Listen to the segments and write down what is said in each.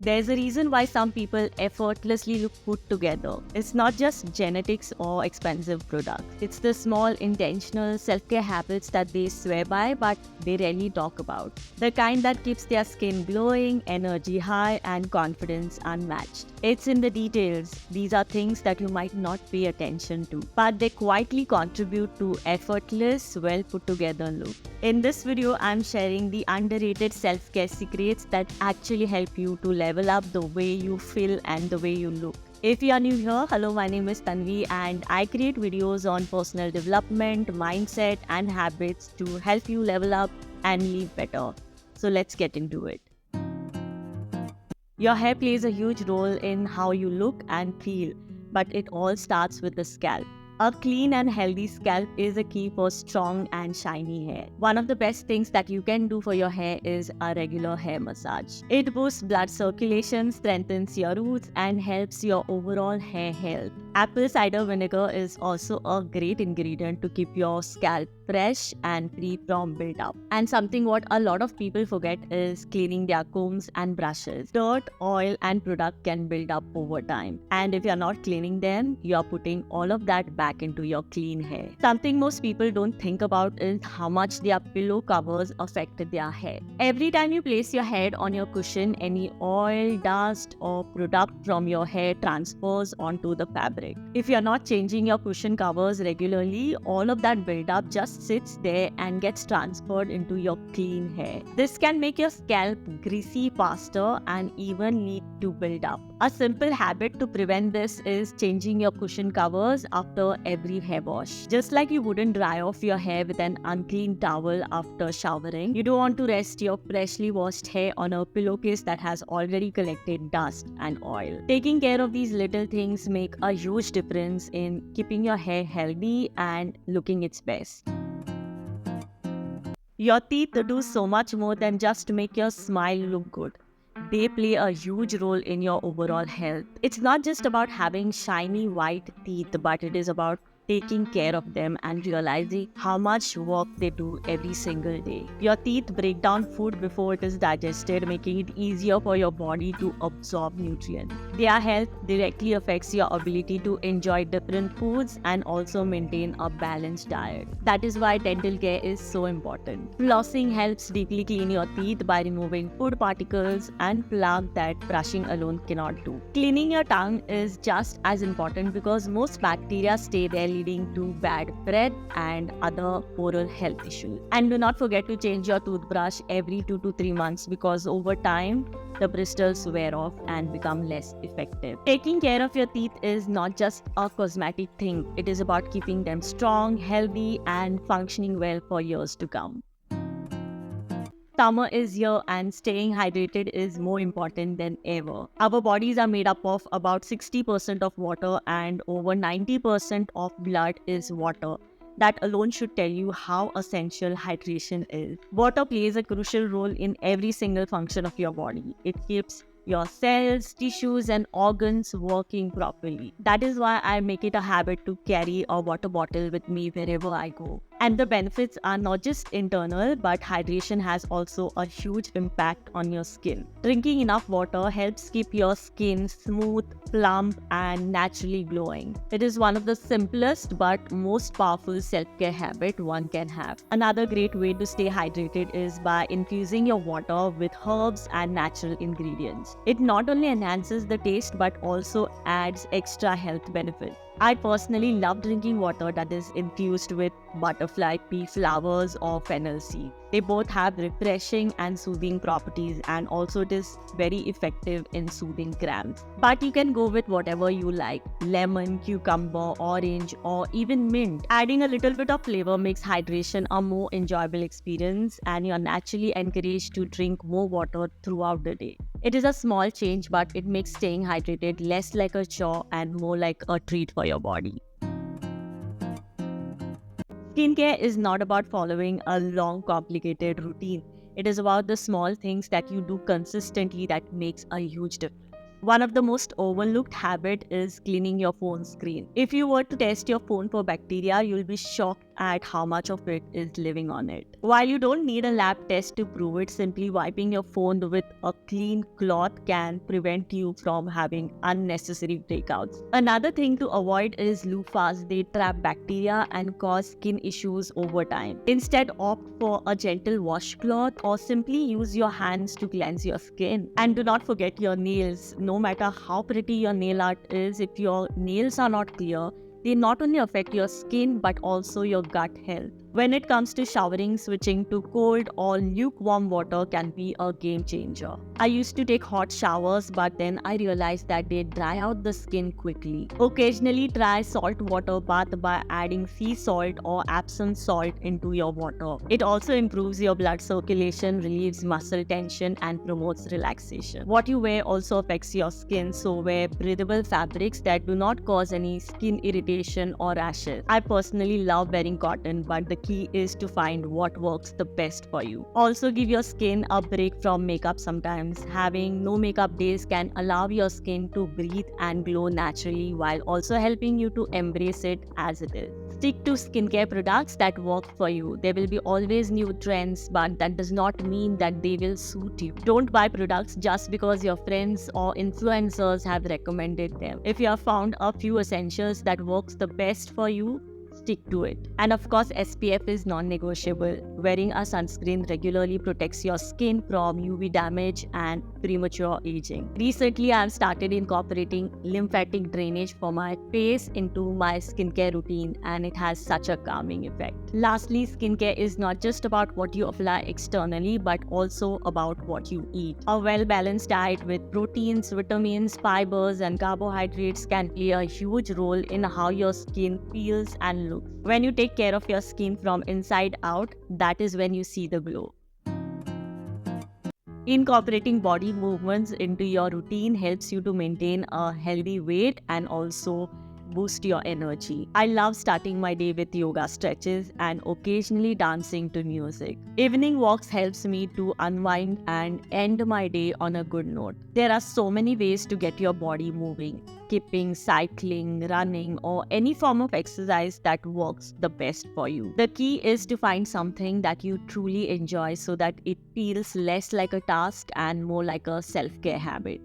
There's a reason why some people effortlessly look put together. It's not just genetics or expensive products. It's the small intentional self-care habits that they swear by but they rarely talk about. The kind that keeps their skin glowing, energy high, and confidence unmatched. It's in the details. These are things that you might not pay attention to, but they quietly contribute to effortless, well put together look. In this video, I'm sharing the underrated self-care secrets that actually help you to level up the way you feel and the way you look. If you are new here, hello, my name is Tanvi and I create videos on personal development, mindset and habits to help you level up and live better. So let's get into it. Your hair plays a huge role in how you look and feel, but it all starts with the scalp. A clean and healthy scalp is a key for strong and shiny hair. One of the best things that you can do for your hair is a regular hair massage. It boosts blood circulation, strengthens your roots, and helps your overall hair health. Apple cider vinegar is also a great ingredient to keep your scalp fresh and free from buildup. And something what a lot of people forget is cleaning their combs and brushes. Dirt, oil, and product can build up over time. And if you're not cleaning them, you're putting all of that back into your clean hair. Something most people don't think about is how much their pillow covers affected their hair. Every time you place your head on your cushion, any oil, dust, or product from your hair transfers onto the fabric. If you're not changing your cushion covers regularly, all of that buildup just sits there and gets transferred into your clean hair. This can make your scalp greasy faster and even lead to buildup. A simple habit to prevent this is changing your cushion covers after every hair wash. Just like you wouldn't dry off your hair with an unclean towel after showering, you don't want to rest your freshly washed hair on a pillowcase that has already collected dust and oil. Taking care of these little things make a huge difference in keeping your hair healthy and looking its best. Your teeth do so much more than just make your smile look good. They play a huge role in your overall health. It's not just about having shiny white teeth, but it is about taking care of them and realizing how much work they do every single day. Your teeth break down food before it is digested, making it easier for your body to absorb nutrients. Their health directly affects your ability to enjoy different foods and also maintain a balanced diet. That is why dental care is so important. Flossing helps deeply clean your teeth by removing food particles and plaque that brushing alone cannot do. Cleaning your tongue is just as important because most bacteria stay there, leading to bad breath and other oral health issues. And do not forget to change your toothbrush every 2 to 3 months because over time, the bristles wear off and become less effective. Taking care of your teeth is not just a cosmetic thing, it is about keeping them strong, healthy, and functioning well for years to come. Summer is here and staying hydrated is more important than ever. Our bodies are made up of about 60% of water and over 90% of blood is water. That alone should tell you how essential hydration is. Water plays a crucial role in every single function of your body. It keeps your cells, tissues, and organs working properly. That is why I make it a habit to carry a water bottle with me wherever I go. And the benefits are not just internal, but hydration has also a huge impact on your skin. Drinking enough water helps keep your skin smooth, plump, and naturally glowing. It is one of the simplest but most powerful self-care habit one can have. Another great way to stay hydrated is by infusing your water with herbs and natural ingredients. It not only enhances the taste but also adds extra health benefits. I personally love drinking water that is infused with butterfly pea flowers or fennel seed. They both have refreshing and soothing properties, and also it is very effective in soothing cramps. But you can go with whatever you like: lemon, cucumber, orange, or even mint. Adding a little bit of flavor makes hydration a more enjoyable experience, and you are naturally encouraged to drink more water throughout the day. It is a small change, but it makes staying hydrated less like a chore and more like a treat for your body. Skincare is not about following a long, complicated routine. It is about the small things that you do consistently that makes a huge difference. One of the most overlooked habit is cleaning your phone screen. If you were to test your phone for bacteria, you'll be shocked at how much of it is living on it. While you don't need a lab test to prove it, simply wiping your phone with a clean cloth can prevent you from having unnecessary breakouts. Another thing to avoid is loofahs. They trap bacteria and cause skin issues over time. Instead, opt for a gentle washcloth or simply use your hands to cleanse your skin. And do not forget your nails. No matter how pretty your nail art is, if your nails are not clear, they not only affect your skin but also your gut health. When it comes to showering, switching to cold or lukewarm water can be a game changer. I used to take hot showers, but then I realized that they dry out the skin quickly. Occasionally try salt water bath by adding sea salt or Epsom salt into your water. It also improves your blood circulation, relieves muscle tension, and promotes relaxation. What you wear also affects your skin, so wear breathable fabrics that do not cause any skin irritation or rashes. I personally love wearing cotton, but the key is to find what works the best for you. Also, give your skin a break from makeup sometimes. Having no makeup days can allow your skin to breathe and glow naturally while also helping you to embrace it as it is. Stick to skincare products that work for you. There will be always new trends, but that does not mean that they will suit you. Don't buy products just because your friends or influencers have recommended them. If you have found a few essentials that works the best for you, stick to it. And of course, SPF is non-negotiable. Wearing a sunscreen regularly protects your skin from UV damage and premature aging. Recently, I have started incorporating lymphatic drainage for my face into my skincare routine, and it has such a calming effect. Lastly, skincare is not just about what you apply externally, but also about what you eat. A well-balanced diet with proteins, vitamins, fibers, and carbohydrates can play a huge role in how your skin feels and looks. When you take care of your skin from inside out, that is when you see the glow. Incorporating body movements into your routine helps you to maintain a healthy weight and also boost your energy. I love starting my day with yoga stretches and occasionally dancing to music. Evening walks helps me to unwind and end my day on a good note. There are so many ways to get your body moving. Skipping, cycling, running, or any form of exercise that works the best for you. The key is to find something that you truly enjoy so that it feels less like a task and more like a self-care habit.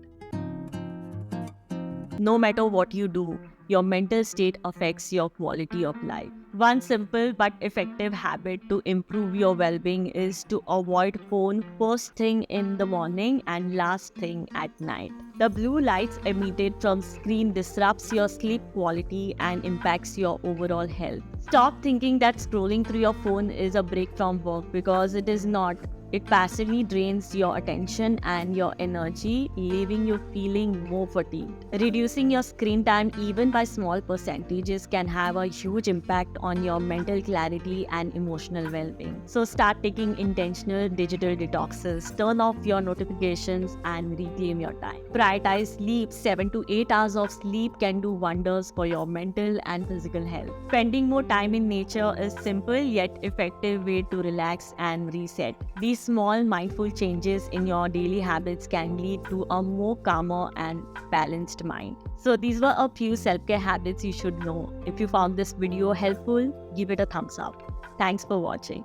No matter what you do, your mental state affects your quality of life. One simple but effective habit to improve your well-being is to avoid phone first thing in the morning and last thing at night. The blue lights emitted from screen disrupts your sleep quality and impacts your overall health. Stop thinking that scrolling through your phone is a break from work, because it is not. It passively drains your attention and your energy, leaving you feeling more fatigued. Reducing your screen time even by small percentages can have a huge impact on your mental clarity and emotional well-being. So start taking intentional digital detoxes, turn off your notifications and reclaim your time. Prioritize sleep. 7 to 8 hours of sleep can do wonders for your mental and physical health. Spending more time in nature is simple yet effective way to relax and reset. These small mindful changes in your daily habits can lead to a more calmer and balanced mind. So these were a few self-care habits you should know. If you found this video helpful, give it a thumbs up. Thanks for watching.